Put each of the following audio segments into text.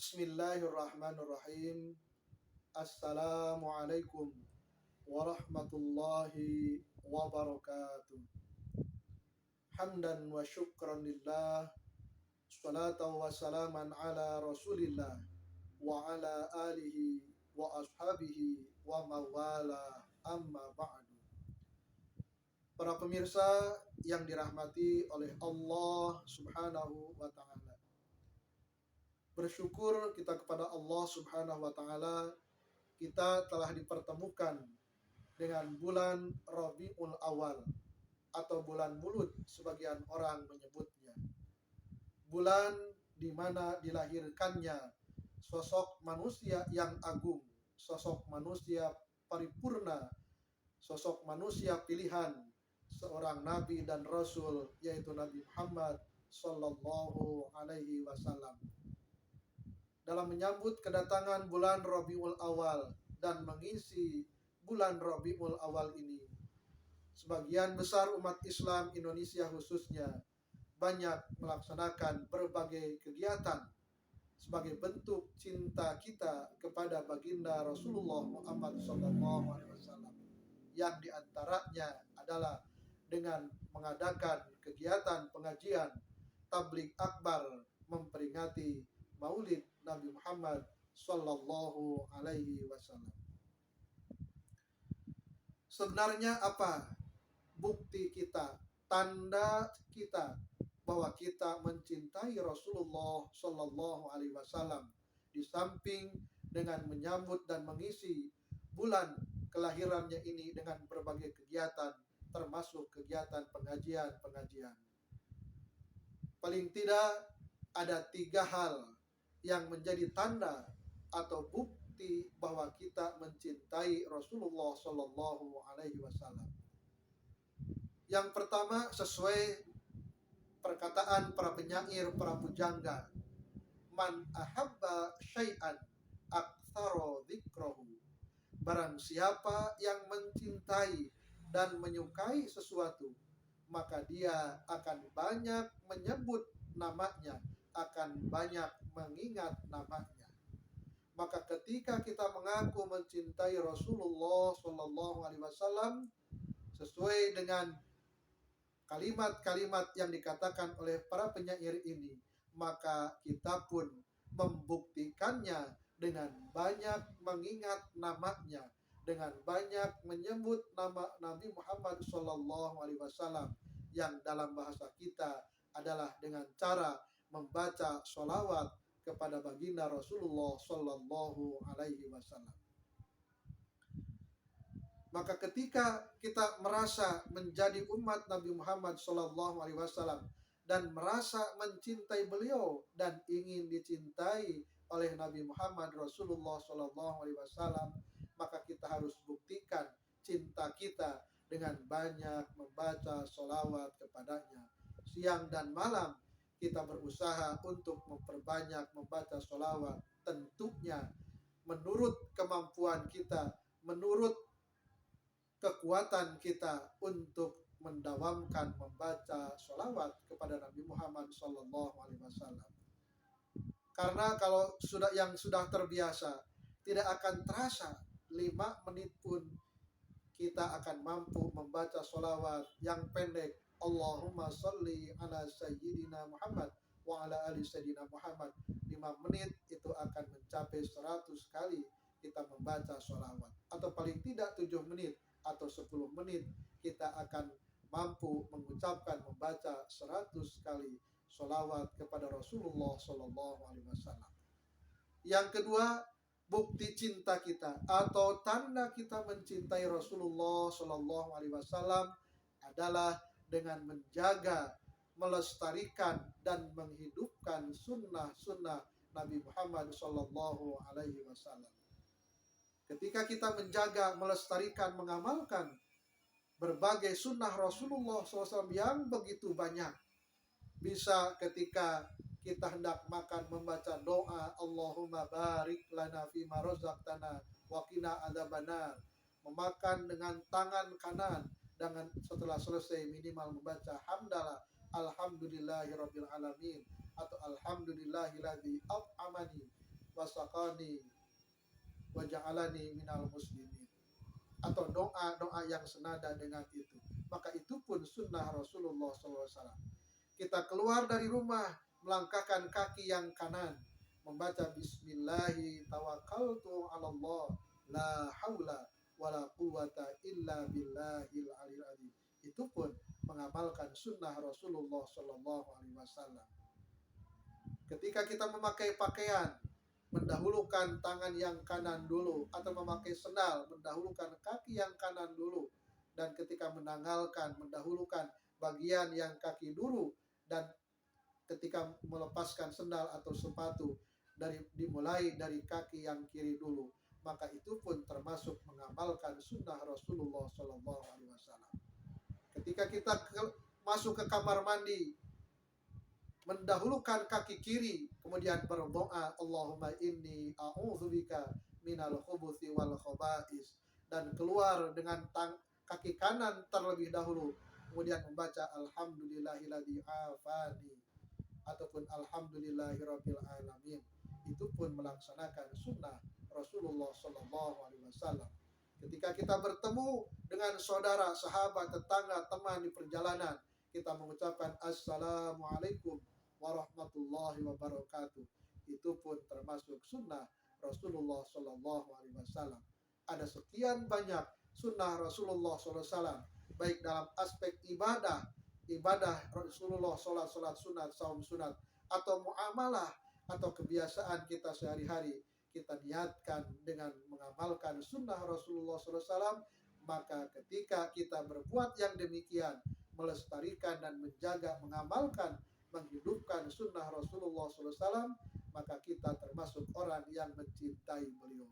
Bismillahirrahmanirrahim. Assalamualaikum warahmatullahi wabarakatuh. Hamdan wa syukran lillah. Salatan wa salaman ala rasulillah wa ala alihi wa ashabihi wa mawala amma ba'du. Para pemirsa yang dirahmati oleh Allah subhanahu wa ta'ala, bersyukur kita kepada Allah subhanahu wa ta'ala, kita telah dipertemukan dengan bulan Rabiul Awal atau bulan Mulud sebagian orang menyebutnya. Bulan di mana dilahirkannya sosok manusia yang agung, sosok manusia paripurna, sosok manusia pilihan, seorang nabi dan rasul, yaitu Nabi Muhammad sallallahu alaihi wasallam. Dalam menyambut kedatangan bulan Rabiul Awal dan mengisi bulan Rabiul Awal ini, sebagian besar umat Islam Indonesia khususnya banyak melaksanakan berbagai kegiatan sebagai bentuk cinta kita kepada baginda Rasulullah Muhammad SAW, yang diantaranya adalah dengan mengadakan kegiatan pengajian tabligh akbar memperingati Maulid Nabi Muhammad Sallallahu Alaihi Wasallam. Sebenarnya apa bukti kita, tanda kita bahwa kita mencintai Rasulullah Sallallahu Alaihi Wasallam, di samping dengan menyambut dan mengisi bulan kelahirannya ini dengan berbagai kegiatan, termasuk kegiatan pengajian. Paling tidak ada 3 hal yang menjadi tanda atau bukti bahwa kita mencintai Rasulullah Sallallahu Alaihi Wasallam. Yang pertama, sesuai perkataan para penyair, para pujangga, man ahabba syai'an aktsara dzikrahu. Barang siapa yang mencintai dan menyukai sesuatu, maka dia akan banyak menyebut namanya, akan banyak mengingat namanya. Maka ketika kita mengaku mencintai Rasulullah Sallallahu Alaihi Wasallam sesuai dengan kalimat-kalimat yang dikatakan oleh para penyair ini, maka kita pun membuktikannya dengan banyak mengingat namanya, dengan banyak menyebut nama Nabi Muhammad Sallallahu Alaihi Wasallam, yang dalam bahasa kita adalah dengan cara membaca sholawat kepada baginda Rasulullah Sallallahu Alaihi Wasallam. Maka ketika kita merasa menjadi umat Nabi Muhammad Sallallahu Alaihi Wasallam dan merasa mencintai beliau dan ingin dicintai oleh Nabi Muhammad Rasulullah Sallallahu Alaihi Wasallam, maka kita harus buktikan cinta kita dengan banyak membaca sholawat kepadanya. Siang dan malam kita berusaha untuk memperbanyak membaca sholawat, tentunya menurut kemampuan kita, menurut kekuatan kita untuk mendawamkan membaca sholawat kepada Nabi Muhammad Sallallahu Alaihi Wasallam. Karena kalau sudah terbiasa, tidak akan terasa 5 menit pun kita akan mampu membaca sholawat yang pendek. Allahumma sholli ala sayyidina Muhammad wa ala ali sayyidina Muhammad. 5 menit itu akan mencapai 100 kali kita membaca sholawat. Atau paling tidak 7 menit atau 10 menit kita akan mampu mengucapkan membaca 100 kali sholawat kepada Rasulullah Sallallahu Alaihi Wasallam. Yang kedua, bukti cinta kita atau tanda kita mencintai Rasulullah Sallallahu Alaihi Wasallam adalah dengan menjaga, melestarikan dan menghidupkan sunnah-sunnah Nabi Muhammad Sallallahu Alaihi Wasallam. Ketika kita menjaga, melestarikan, mengamalkan berbagai sunnah Rasulullah SAW yang begitu banyak, bisa ketika kita hendak makan membaca doa Allahumma barik lana fima razaqtana wa qina adzabannar, memakan dengan tangan kanan, dengan setelah selesai minimal membaca hamdalah alhamdulillahirabbil alamin atau alhamdulillahilladzi at'amani wasaqani wa ja'alani minal muslimin, atau doa-doa yang senada dengan itu. Maka itu pun sunnah Rasulullah SAW. Kita keluar dari rumah, melangkahkan kaki yang kanan, membaca Bismillahi tawakkaltu 'ala Allah, la haula wala quwata illa billahil aliyil azim. Itu pun mengamalkan sunnah Rasulullah SAW. Ketika kita memakai pakaian, mendahulukan tangan yang kanan dulu, atau memakai sendal, mendahulukan kaki yang kanan dulu, dan ketika menanggalkan, mendahulukan bagian yang kaki dulu, dan ketika melepaskan sendal atau sepatu dimulai dari kaki yang kiri dulu, maka itu pun termasuk mengamalkan sunnah Rasulullah SAW. Ketika kita masuk ke kamar mandi, mendahulukan kaki kiri, kemudian berdoa, Allahumma inni a'udzubika minal khubuthi wal khaba'is, dan keluar dengan kaki kanan terlebih dahulu, kemudian membaca alhamdulillahilladzi afani ataupun alhamdulillahirabbil alamin. Itu pun melaksanakan sunnah Rasulullah SAW. Ketika kita bertemu dengan saudara, sahabat, tetangga, teman di perjalanan, kita mengucapkan assalamualaikum warahmatullahi wabarakatuh. Itu pun termasuk sunnah Rasulullah SAW. Ada sekian banyak sunnah Rasulullah SAW, baik dalam aspek ibadah Rasulullah, sholat sunat, saum sunat, atau muamalah, atau kebiasaan kita sehari-hari, kita niatkan dengan mengamalkan sunnah Rasulullah SAW. Maka ketika kita berbuat yang demikian, melestarikan dan menjaga, mengamalkan, menghidupkan sunnah Rasulullah SAW, maka kita termasuk orang yang mencintai beliau.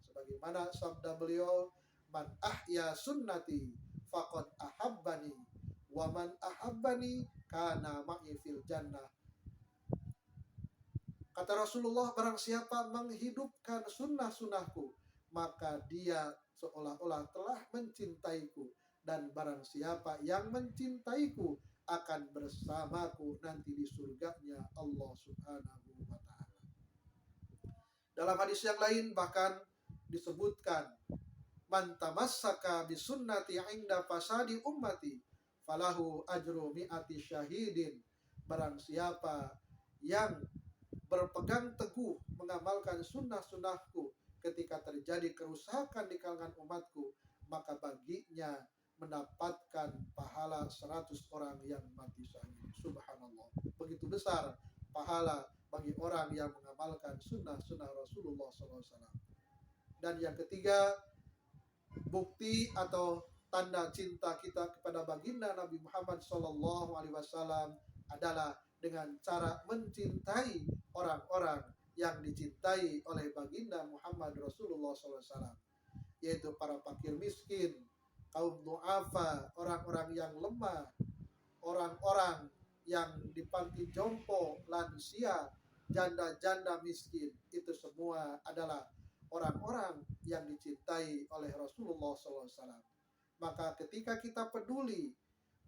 Sebagaimana sabda beliau, man ahya sunnati faqad ahabbani, wa man ahabbani kana ma'i fil jannah. Kata Rasulullah, barang siapa menghidupkan sunnah-sunnahku, maka dia seolah-olah telah mencintaiku. Dan barang siapa yang mencintaiku akan bersamaku nanti di surganya Allah Subhanahu wa ta'ala. Dalam hadis yang lain bahkan disebutkan, man tamassaka bisunnati 'inda fasadi ummati falahu ajru mi'ati syahidin. Barang siapa yang berpegang teguh mengamalkan sunnah-sunnahku ketika terjadi kerusakan di kalangan umatku, maka baginya mendapatkan pahala 100 orang yang mati syahid. Subhanallah. Begitu besar pahala bagi orang yang mengamalkan sunnah-sunnah Rasulullah SAW. Dan yang ketiga, bukti atau tanda cinta kita kepada baginda Nabi Muhammad SAW adalah dengan cara mencintai orang-orang yang dicintai oleh baginda Muhammad Rasulullah SAW, yaitu para fakir miskin, kaum du'afa, orang-orang yang lemah, orang-orang yang di panti jompo, lansia, janda-janda miskin. Itu semua adalah orang-orang yang dicintai oleh Rasulullah SAW. Maka ketika kita peduli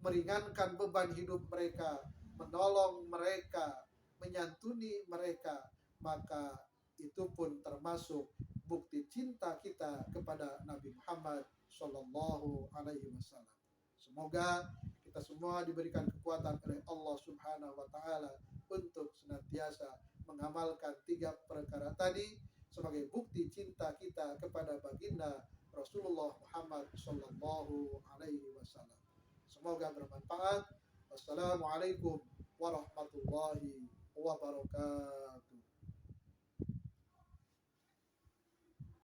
meringankan beban hidup mereka, menolong mereka, menyantuni mereka, maka itu pun termasuk bukti cinta kita kepada Nabi Muhammad Sallallahu Alaihi Wasallam. Semoga kita semua diberikan kekuatan oleh Allah Subhanahu Wa Taala untuk senantiasa mengamalkan 3 perkara tadi sebagai bukti cinta kita kepada baginda Rasulullah Muhammad Sallallahu Alaihi Wasallam. Semoga bermanfaat. Wassalamualaikum warahmatullahi wabarakatuh.